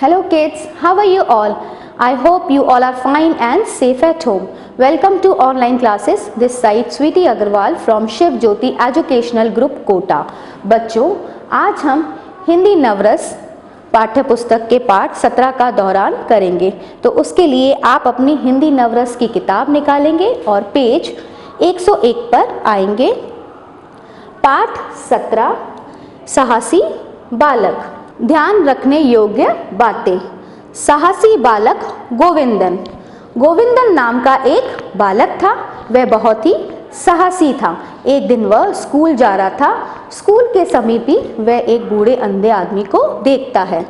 Hello kids, how are you all? I hope you all are fine and safe at home. Welcome to online classes. This side Sweety Agarwal from Shiv Jyoti Educational Group Kota. बच्चों, आज हम हिंदी नवरस पाठ्य पुस्तक के पाठ 17 का दोहरान करेंगे। तो उसके लिए आप अपनी हिंदी नवरस की किताब निकालेंगे और पेज 101 पर आएंगे। पाठ 17 साहसी बालक। ध्यान रखने योग्य बातें। साहसी बालक गोविंदन। गोविंदन नाम का एक बालक था। वह बहुत ही साहसी था। एक दिन वह स्कूल जा रहा था। स्कूल के समीप ही वह एक बूढ़े अंधे आदमी को देखता है।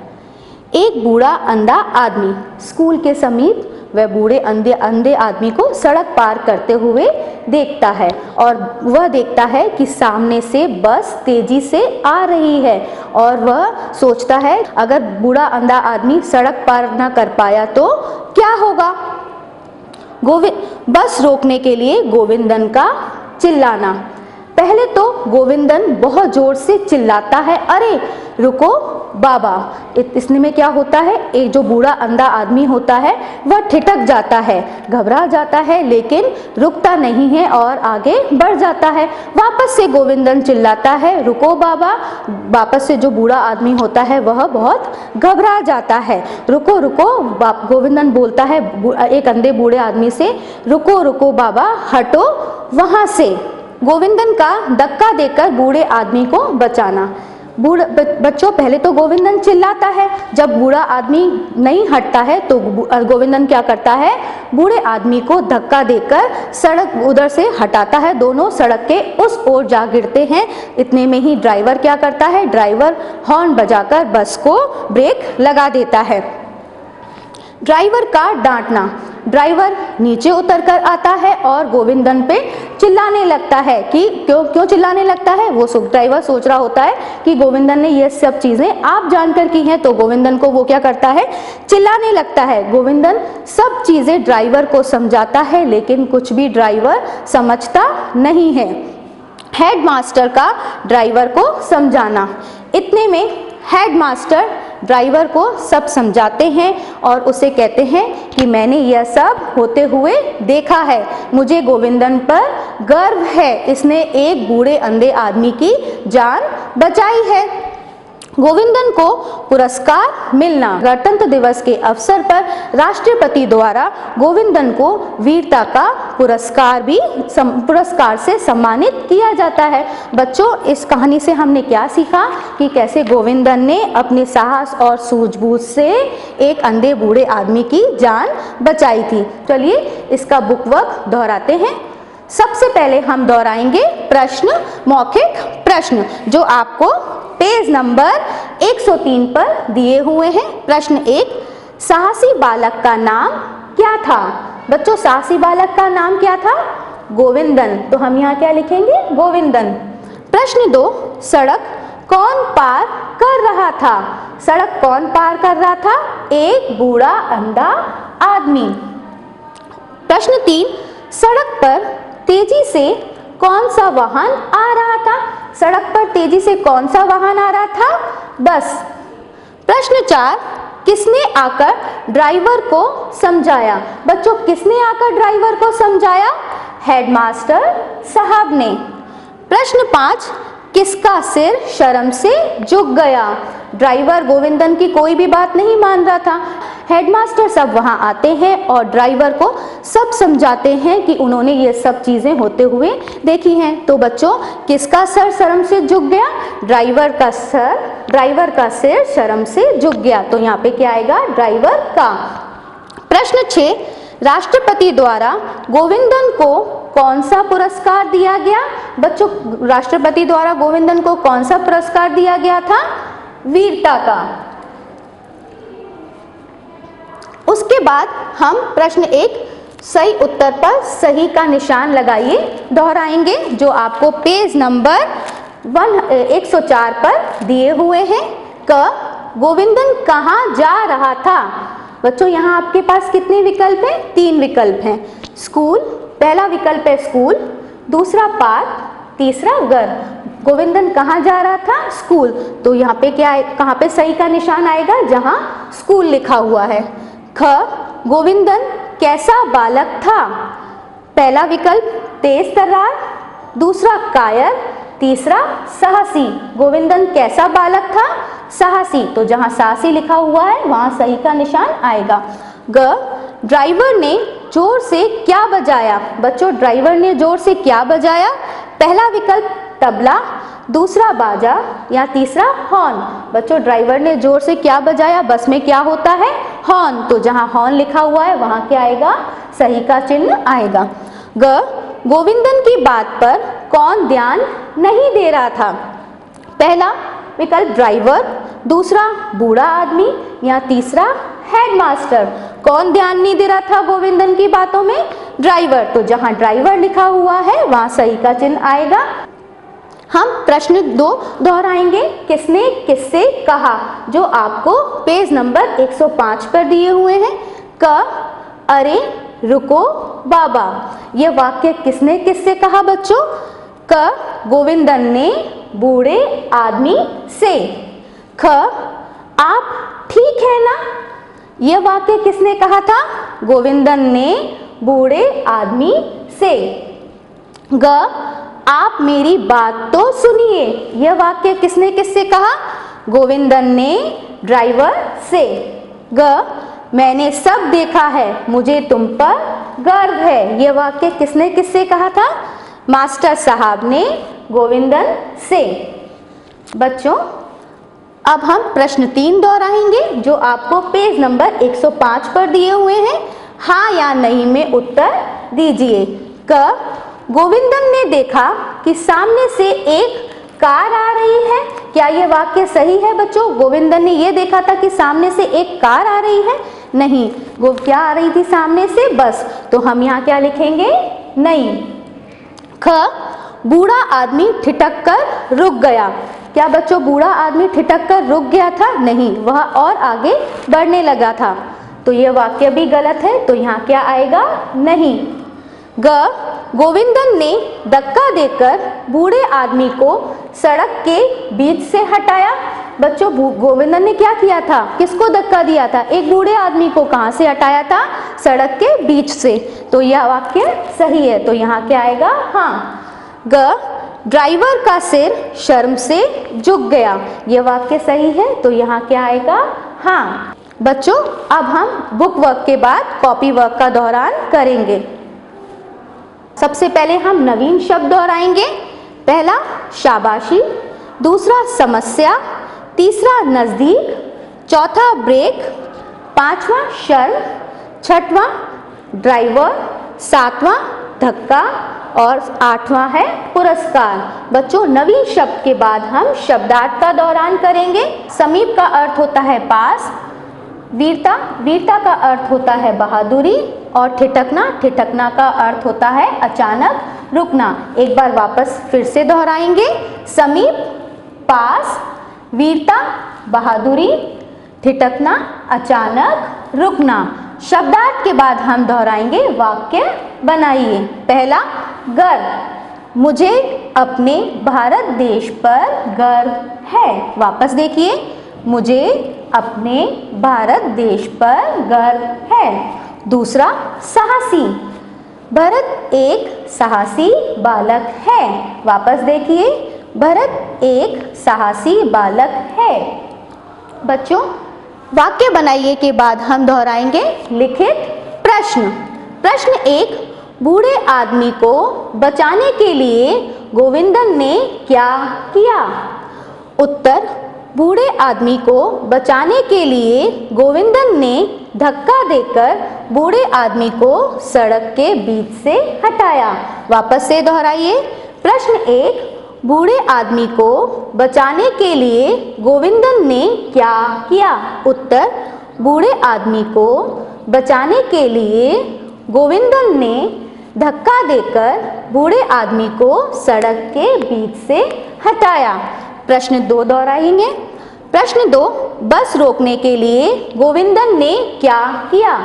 एक बूढ़ा अंधा आदमी स्कूल के समीप वह बूढ़े अंधे आदमी को सड़क पार करते हुए देखता है और वह देखता है कि सामने से बस तेजी से आ रही है और वह सोचता है अगर बूढ़ा अंधा आदमी सड़क पार न कर पाया तो क्या होगा। बस रोकने के लिए गोविंदन का चिल्लाना। पहले तो गोविंदन बहुत जोर से चिल्लाता है, अरे रुको बाबा। इसने में क्या होता है, एक जो बूढ़ा अंधा आदमी होता है वह ठिठक जाता है, घबरा जाता है, लेकिन रुकता नहीं है और आगे बढ़ जाता है। वापस से गोविंदन चिल्लाता है, रुको बाबा। वापस से जो बूढ़ा आदमी होता है वह बहुत घबरा जाता है। रुको रुको गोविंदन बोलता है एक अंधे बूढ़े आदमी से, रुको रुको बाबा, हटो वहां से। गोविंदन का धक्का देकर बूढ़े आदमी को बचाना। बच्चों, पहले तो गोविंदन चिल्लाता है, जब बूढ़ा आदमी नहीं हटता है तो गोविंदन क्या करता है, बूढ़े आदमी को धक्का देकर सड़क उधर से हटाता है। दोनों सड़क के उस ओर जा गिरते हैं। इतने में ही ड्राइवर क्या करता है, ड्राइवर हॉर्न बजाकर बस को ब्रेक लगा देता है। ड्राइवर का डांटना। ड्राइवर नीचे उतर कर आता है और गोविंदन पे चिल्लाने लगता है कि क्यों चिल्लाने लगता है। वो ड्राइवर सोच रहा होता है कि गोविंदन ने ये सब चीजें आप जानकर की हैं, तो गोविंदन को वो क्या करता है, चिल्लाने लगता है। गोविंदन सब चीजें ड्राइवर को समझाता है, लेकिन कुछ भी ड्राइवर समझता नहीं है। हेडमास्टर का ड्राइवर को समझाना। इतने में हेडमास्टर ड्राइवर को सब समझाते हैं और उसे कहते हैं कि मैंने यह सब होते हुए देखा है, मुझे गोविंदन पर गर्व है, इसने एक बूढ़े अंधे आदमी की जान बचाई है। गोविंदन को पुरस्कार मिलना। गणतंत्र दिवस के अवसर पर राष्ट्रपति द्वारा गोविंदन को वीरता का पुरस्कार से सम्मानित किया जाता है। बच्चों, इस कहानी से हमने क्या सीखा कि कैसे गोविंदन ने अपने साहस और सूझबूझ से एक अंधे बूढ़े आदमी की जान बचाई थी। चलिए इसका बुकवर्क दोहराते हैं। सबसे पहले हम दोहराएंगे प्रश्न, मौखिक प्रश्न, जो आपको पेज नंबर 103 पर दिए हुए हैं। प्रश्न 1, साहसी बालक का नाम क्या था। बच्चों, साहसी बालक का नाम क्या था, गोविंदन। तो हम यहाँ क्या लिखेंगे, गोविंदन। प्रश्न 2, सड़क कौन पार कर रहा था। सड़क कौन पार कर रहा था, एक बूढ़ा अंधा आदमी। प्रश्न 3, सड़क पर तेजी से कौन सा वाहन आ रहा था। सड़क पर तेजी से कौन सा वाहन आ रहा था, बस। प्रश्न 4, किसने आकर ड्राइवर को समझाया। बच्चों, किसने आकर ड्राइवर को समझाया, हेडमास्टर साहब ने। प्रश्न 5, किसका सिर शर्म से झुक गया। ड्राइवर गोविंदन की कोई भी बात नहीं मान रहा था। हेडमास्टर सब वहां आते हैं और ड्राइवर को सब समझाते हैं कि उन्होंने ये सब चीजें होते हुए देखी हैं। तो बच्चों, किसका सर शर्म से झुक गया, ड्राइवर का सिर शर्म से झुक गया। तो यहाँ पे क्या आएगा, ड्राइवर का। प्रश्न 6, राष्ट्रपति द्वारा गोविंदन को कौन सा पुरस्कार दिया गया। बच्चों, राष्ट्रपति द्वारा गोविंदन को कौन सा पुरस्कार दिया गया था, वीरता का। उसके बाद हम प्रश्न 1 सही उत्तर पर सही का निशान लगाइए दोहराएंगे, जो आपको पेज नंबर 104 पर दिए हुए हैं। क, गोविंदन कहाँ जा रहा था। बच्चों, यहाँ आपके पास कितने विकल्प हैं, 3 विकल्प हैं। स्कूल, पहला विकल्प है स्कूल, दूसरा पार्क, तीसरा घर। गोविंदन कहाँ जा रहा था? स्कूल। तो यहाँ पे क्या है, कहाँ पे सही का निशान आएगा? जहाँ स्कूल लिखा हुआ है। ख, गोविंदन कैसा बालक था? पहला विकल्प तेज तर्रार, दूसरा कायर, तीसरा साहसी। गोविंदन कैसा बालक था? साहसी। तो जहाँ साहसी लिखा हुआ है वहाँ सही का निशान आएगा। ग, ड्राइवर ने जोर से क्या बजाया? बच्चों ड्राइवर ने जोर से क्या बजाया? पहला विकल्प तबला, दूसरा बाजा या तीसरा हॉर्न। बच्चों ड्राइवर ने जोर से क्या बजाया? बस में क्या होता है? हॉर्न। तो जहाँ हॉर्न लिखा हुआ है वहाँ क्या आएगा? सही का चिन्ह आएगा। ग, गोविंदन की बात पर कौन ध्यान नहीं दे रहा था? पहला विकल्प ड्राइवर, दूसरा बूढ़ा आदमी या तीसरा हेडमास्टर। कौन ध्यान नहीं दे रहा था गोविंदन की बातों में? ड्राइवर। तो जहाँ ड्राइवर लिखा हुआ है वहाँ सही का चिन्ह आएगा। हम प्रश्न 2 दोहराएंगे। किसने किससे कहा? जो आपको पेज नंबर 105 पर दिए हुए हैं। क, अरे रुको बाबा। यह वाक्य किसने किससे कहा बच्चों? क, गोविंदन ने बूढ़े आदमी से। ख, आप ठीक है ना? यह वाक्य किसने कहा था? गोविंदन ने बूढ़े आदमी से। ग, आप मेरी बात तो सुनिए। यह वाक्य किसने किससे कहा? गोविंदन ने ड्राइवर से। ग, मैंने सब देखा है, मुझे तुम पर गर्व है। यह वाक्य किसने किससे कहा था? मास्टर साहब ने गोविंदन से। बच्चों अब हम प्रश्न 3 दोहराएंगे जो आपको पेज नंबर 105 पर दिए हुए हैं। हाँ या नहीं में उत्तर दीजिए। क, गोविंदन ने देखा कि सामने से एक कार आ रही है। क्या यह वाक्य सही है बच्चों? गोविंदन ने यह देखा था कि सामने से एक कार आ रही है? नहीं। वो क्या आ रही थी सामने से? बस। तो हम यहाँ क्या लिखेंगे? नहीं। ख, बूढ़ा आदमी ठिठक कर रुक गया। क्या बच्चों बूढ़ा आदमी ठिठक कर रुक गया था? नहीं, वह और आगे बढ़ने लगा था। तो यह वाक्य भी गलत है। तो यहाँ क्या आएगा? नहीं। ग, गोविंदन ने धक्का देकर बूढ़े आदमी को सड़क के बीच से हटाया। बच्चों गोविंदन ने क्या किया था? किसको धक्का दिया था? एक बूढ़े आदमी को। कहाँ से हटाया था? सड़क के बीच से। तो यह वाक्य सही है। तो यहाँ क्या आएगा? हाँ। ग, ड्राइवर का सिर शर्म से झुक गया। यह वाक्य सही है। तो यहाँ क्या आएगा? हाँ। बच्चों अब हम बुक वर्क के बाद कॉपी वर्क का दोहरान करेंगे। सबसे पहले हम नवीन शब्द दोहराएंगे। पहला शाबाशी, दूसरा समस्या, तीसरा नजदीक, चौथा ब्रेक, पांचवा शर्म, छठवां ड्राइवर, सातवां धक्का और आठवां है पुरस्कार। बच्चों नवीन शब्द के बाद हम शब्दार्थ का दोहरान करेंगे। समीप का अर्थ होता है पास, वीरता, वीरता का अर्थ होता है बहादुरी और ठिठकना, ठिठकना का अर्थ होता है अचानक रुकना। एक बार वापस फिर से दोहराएंगे। समीप, पास, वीरता, बहादुरी, ठिठकना, अचानक रुकना। शब्दार्थ के बाद हम दोहराएंगे। वाक्य बनाइए। पहला गर्व, मुझे अपने भारत देश पर गर्व है। वापस देखिए, मुझे अपने भारत देश पर गर्व है। दूसरा साहसी, भरत एक साहसी बालक है। वापस देखिए, भरत एक साहसी बालक है। बच्चों वाक्य बनाइए के बाद हम दोहराएंगे लिखित प्रश्न। प्रश्न 1, बूढ़े आदमी को बचाने के लिए गोविंदन ने क्या किया? उत्तर, बूढ़े आदमी को बचाने के लिए गोविंदन ने धक्का देकर बूढ़े आदमी को सड़क के बीच से हटाया। वापस से दोहराइए। प्रश्न 1, बूढ़े आदमी को बचाने के लिए गोविंदन ने क्या किया? उत्तर, बूढ़े आदमी को बचाने के लिए गोविंदन ने धक्का देकर बूढ़े आदमी को सड़क के बीच से हटाया। प्रश्न 2 दोहराएंगे। प्रश्न 2, बस रोकने के लिए गोविंदन ने क्या किया?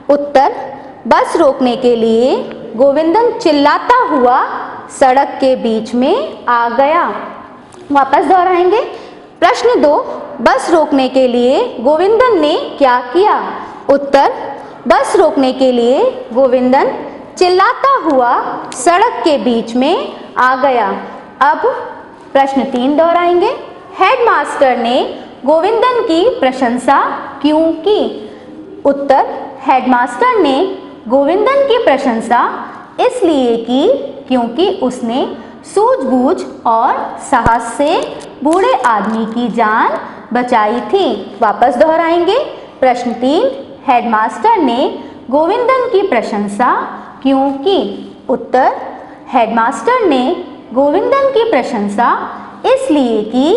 उत्तर, बस रोकने के लिए गोविंदन चिल्लाता हुआ सड़क के बीच में आ गया। वापस दोहराएंगे। प्रश्न 2, बस रोकने के लिए गोविंदन ने क्या किया? उत्तर, बस रोकने के लिए गोविंदन चिल्लाता हुआ सड़क के बीच में आ गया। अब प्रश्न 3 दोहराएंगे। हेडमास्टर ने गोविंदन की प्रशंसा क्यों की? उत्तर, हेडमास्टर ने गोविंदन की प्रशंसा इसलिए की क्योंकि उसने सूझबूझ और साहस से बूढ़े आदमी की जान बचाई थी। वापस दोहराएंगे। प्रश्न 3, हेडमास्टर ने गोविंदन की प्रशंसा क्यों की? उत्तर, हेडमास्टर ने गोविंदन की प्रशंसा इसलिए की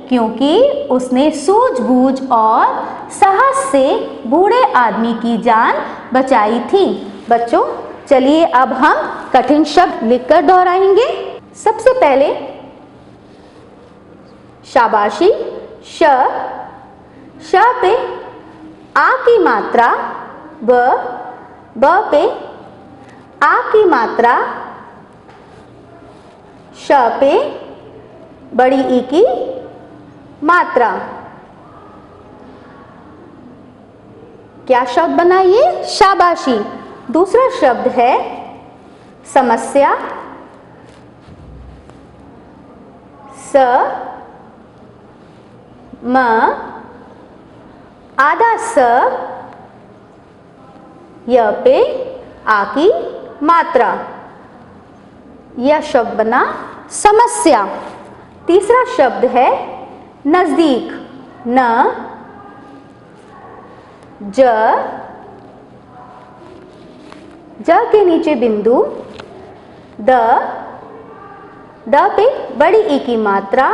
क्योंकि उसने सूझबूझ और साहस से बूढ़े आदमी की जान बचाई थी। बच्चों, चलिए अब हम कठिन शब्द लिखकर दोहराएंगे। सबसे पहले शाबाशी, श पे आ की मात्रा, ब पे आ की मात्रा, श पे बड़ी ई की मात्रा। क्या शब्द बना ये? शाबाशी। दूसरा शब्द है समस्या, स म आधा स, य पे आ की मात्रा। यह शब्द बना समस्या। तीसरा शब्द है नजदीक, न ज के नीचे बिंदु, द पे बड़ी ई की मात्रा,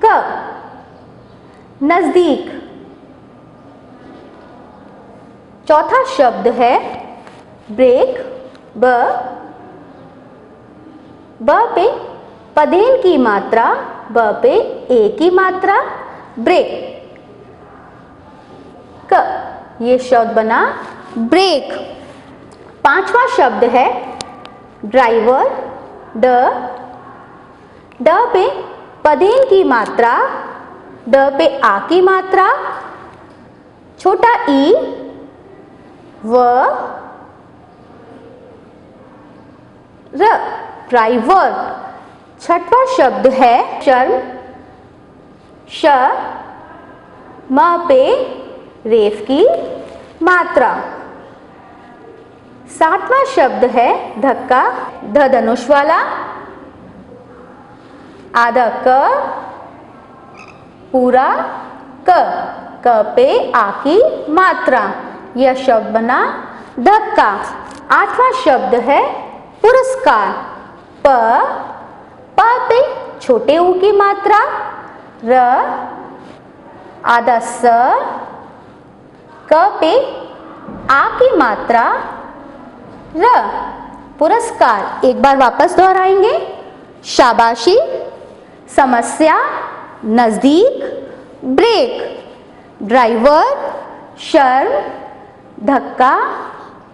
क नजदीक। चौथा शब्द है ब्रेक, ब पे पदेन की मात्रा, ब पे ए की मात्रा, ब्रेक, क। ये शब्द बना ब्रेक। पांचवा शब्द है ड्राइवर, ड पे पदेन की मात्रा, ड पे आ की मात्रा, छोटा ई, व र, ड्राइवर। छठवां शब्द है शर्म, श म पे रेफ की मात्रा। सातवां शब्द है धक्का, ध धनुष वाला, आधा क, पूरा क पे आ की मात्रा। यह शब्द बना धक्का। आठवां शब्द है पुरस्कार, प पे छोटे ऊ की मात्रा, र आधा स, क पे आ की मात्रा, र, पुरस्कार। एक बार वापस दोहराएंगे। शाबाशी, समस्या, नजदीक, ब्रेक, ड्राइवर, शर्म, धक्का,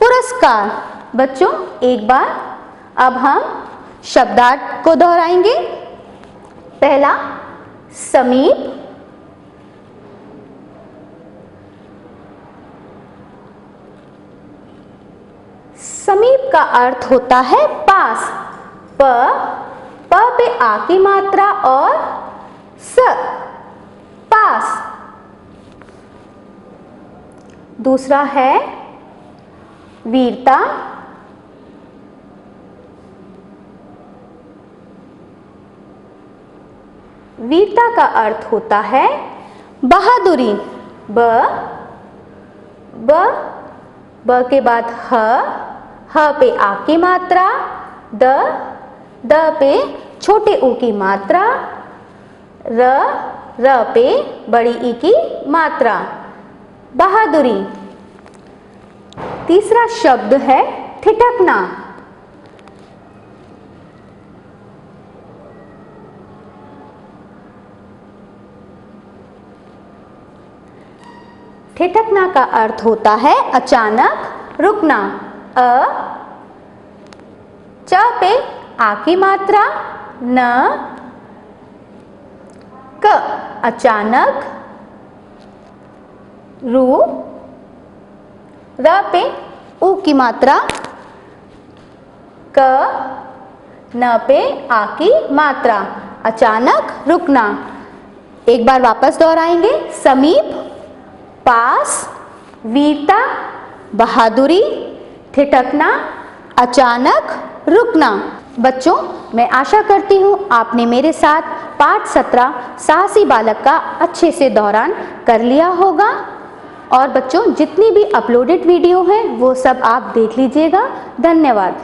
पुरस्कार। बच्चों, एक बार अब हम शब्दार्थ को दोहराएंगे। पहला समीप, समीप का अर्थ होता है पास, प पे आ की मात्रा और स, पास। दूसरा है वीरता, वीरता का अर्थ होता है बहादुरी, ब के बाद ह पे आ की मात्रा, द पे छोटे ऊ की मात्रा, र पे बड़ी ई की मात्रा, बहादुरी। तीसरा शब्द है ठिठकना, ठिठकना का अर्थ होता है अचानक रुकना, च पे आ की मात्रा, न क अचानक, रू, र पे ऊ की मात्रा, क, न पे आ की मात्रा, अचानक, रुकना। एक बार वापस दोहराएंगे, समीप, पास, वीरता, बहादुरी, ठिठकना, अचानक, रुकना। बच्चों, मैं आशा करती हूँ आपने मेरे साथ पाठ 17 साहसी बालक का अच्छे से दोहरान कर लिया होगा। और बच्चों, जितनी भी अपलोडेड वीडियो हैं वो सब आप देख लीजिएगा। धन्यवाद।